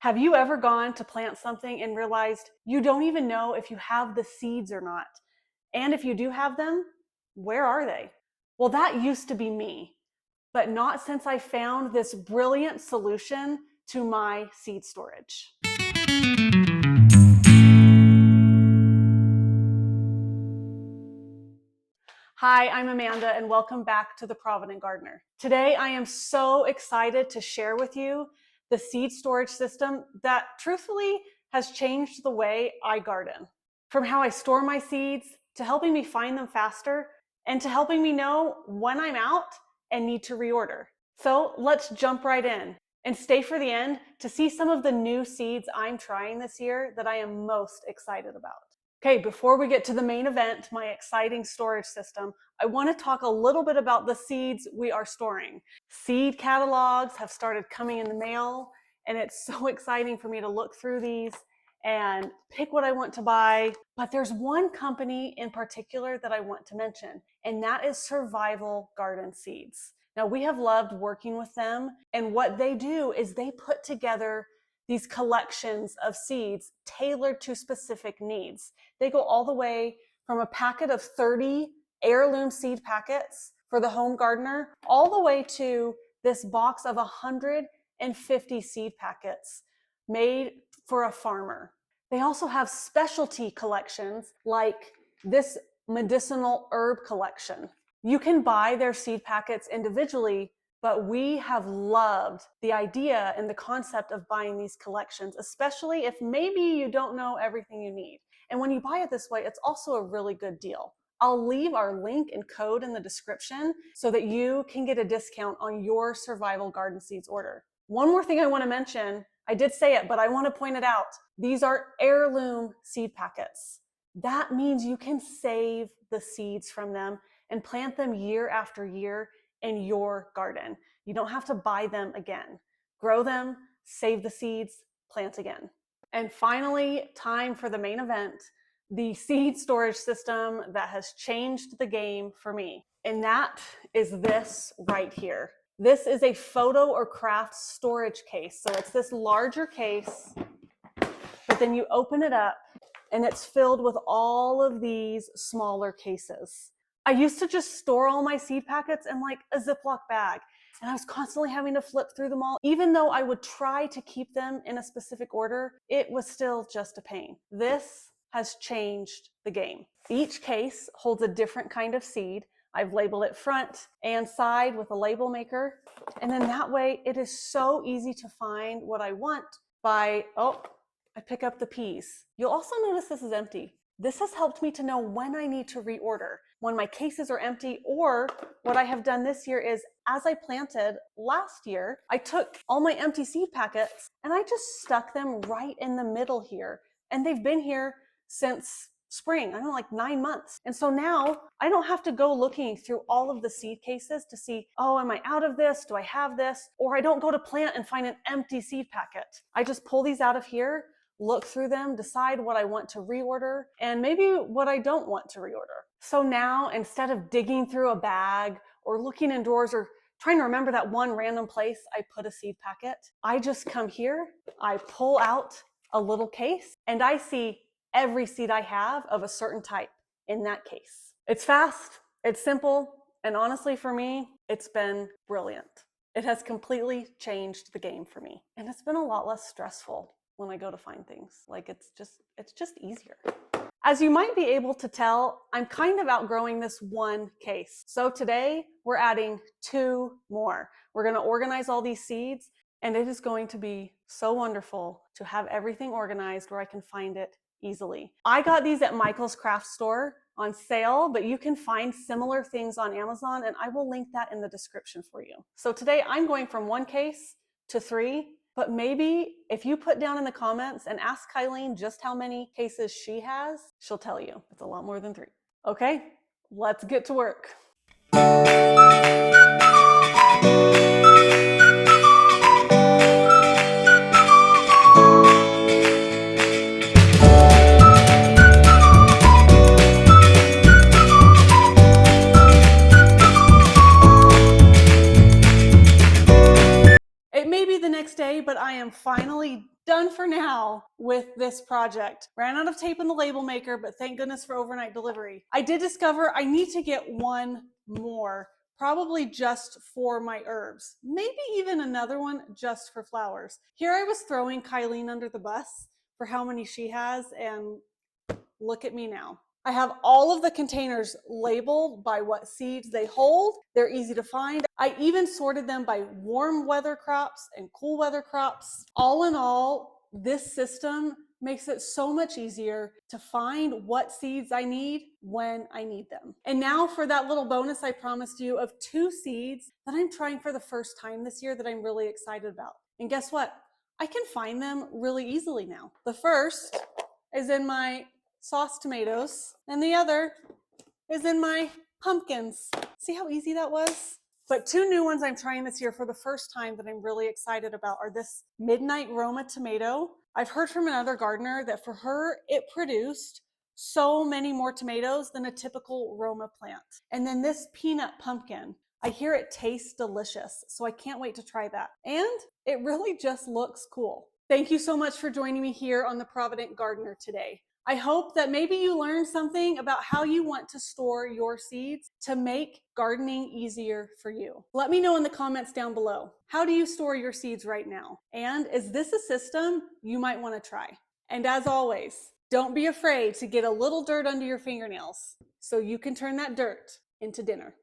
Have you ever gone to plant something and realized you don't even know if you have the seeds or not? And if you do have them, where are they? Well, that used to be me, but not since I found this brilliant solution to my seed storage. Hi, I'm Amanda, and welcome back to the Provident Gardener. Today, I am so excited to share with you the seed storage system that truthfully has changed the way I garden. From how I store my seeds, to helping me find them faster, and to helping me know when I'm out and need to reorder. So let's jump right in and stay for the end to see some of the new seeds I'm trying this year that I am most excited about. Okay, before we get to the main event, my exciting storage system, I want to talk a little bit about the seeds we are storing. Seed catalogs have started coming in the mail, and it's so exciting for me to look through these and pick what I want to buy. But there's one company in particular that I want to mention, and that is Survival Garden Seeds. Now, we have loved working with them, and what they do is they put together these collections of seeds tailored to specific needs. They go all the way from a packet of 30 heirloom seed packets for the home gardener, all the way to this box of 150 seed packets made for a farmer. They also have specialty collections like this medicinal herb collection. You can buy their seed packets individually, but we have loved the idea and the concept of buying these collections, especially if maybe you don't know everything you need. And when you buy it this way, it's also a really good deal. I'll leave our link and code in the description so that you can get a discount on your Survival Garden Seeds order. One more thing I want to mention, I did say it, but I want to point it out. These are heirloom seed packets. That means you can save the seeds from them and plant them year after year in your garden. You don't have to buy them again. Grow them, save the seeds, plant again. And finally, time for the main event, the seed storage system that has changed the game for me. And that is this right here. This is a photo or craft storage case. So it's this larger case, but then you open it up and it's filled with all of these smaller cases. I used to just store all my seed packets in like a Ziploc bag, and I was constantly having to flip through them all. Even though I would try to keep them in a specific order, it was still just a pain. This has changed the game. Each case holds a different kind of seed. I've labeled it front and side with a label maker. And then that way it is so easy to find what I want by, I pick up the peas. You'll also notice this is empty. This has helped me to know when I need to reorder, when my cases are empty, or what I have done this year is, as I planted last year, I took all my empty seed packets and I just stuck them right in the middle here. And they've been here since spring, I don't know, like 9 months. And so now I don't have to go looking through all of the seed cases to see, oh, am I out of this? Do I have this? Or I don't go to plant and find an empty seed packet. I just pull these out of here, look through them, decide what I want to reorder, and maybe what I don't want to reorder. So now, instead of digging through a bag or looking in drawers or trying to remember that one random place I put a seed packet, I just come here, I pull out a little case, and I see every seed I have of a certain type in that case. It's fast, it's simple, and honestly for me, it's been brilliant. It has completely changed the game for me. And it's been a lot less stressful when I go to find things. Like it's just easier. As you might be able to tell, I'm kind of outgrowing this one case. So today we're adding 2 more. We're going to organize all these seeds, and it is going to be so wonderful to have everything organized where I can find it easily. I got these at Michael's Craft Store on sale, but you can find similar things on Amazon, and I will link that in the description for you. So today I'm going from 1 case to 3. But maybe if you put down in the comments and ask Kylene just how many cases she has, she'll tell you. It's a lot more than 3. Okay, let's get to work. It may be the next day, but I am finally finally done for now with this project. Ran out of tape in the label maker, but thank goodness for overnight delivery. I did discover I need to get one more, probably just for my herbs. Maybe even another one just for flowers. Here I was throwing Kylene under the bus for how many she has, and look at me now. I have all of the containers labeled by what seeds they hold. They're easy to find. I even sorted them by warm weather crops and cool weather crops. All in all, this system makes it so much easier to find what seeds I need when I need them. And now for that little bonus I promised you of 2 seeds that I'm trying for the first time this year that I'm really excited about. And guess what? I can find them really easily now. The first is in my sauce tomatoes, and the other is in my pumpkins. See how easy that was? But 2 new ones I'm trying this year for the first time that I'm really excited about are this Midnight Roma tomato. I've heard from another gardener that for her, it produced so many more tomatoes than a typical Roma plant. And then this peanut pumpkin. I hear it tastes delicious, so I can't wait to try that. And it really just looks cool. Thank you so much for joining me here on the Provident Gardener today. I hope that maybe you learned something about how you want to store your seeds to make gardening easier for you. Let me know in the comments down below. How do you store your seeds right now? And is this a system you might want to try? And as always, don't be afraid to get a little dirt under your fingernails so you can turn that dirt into dinner.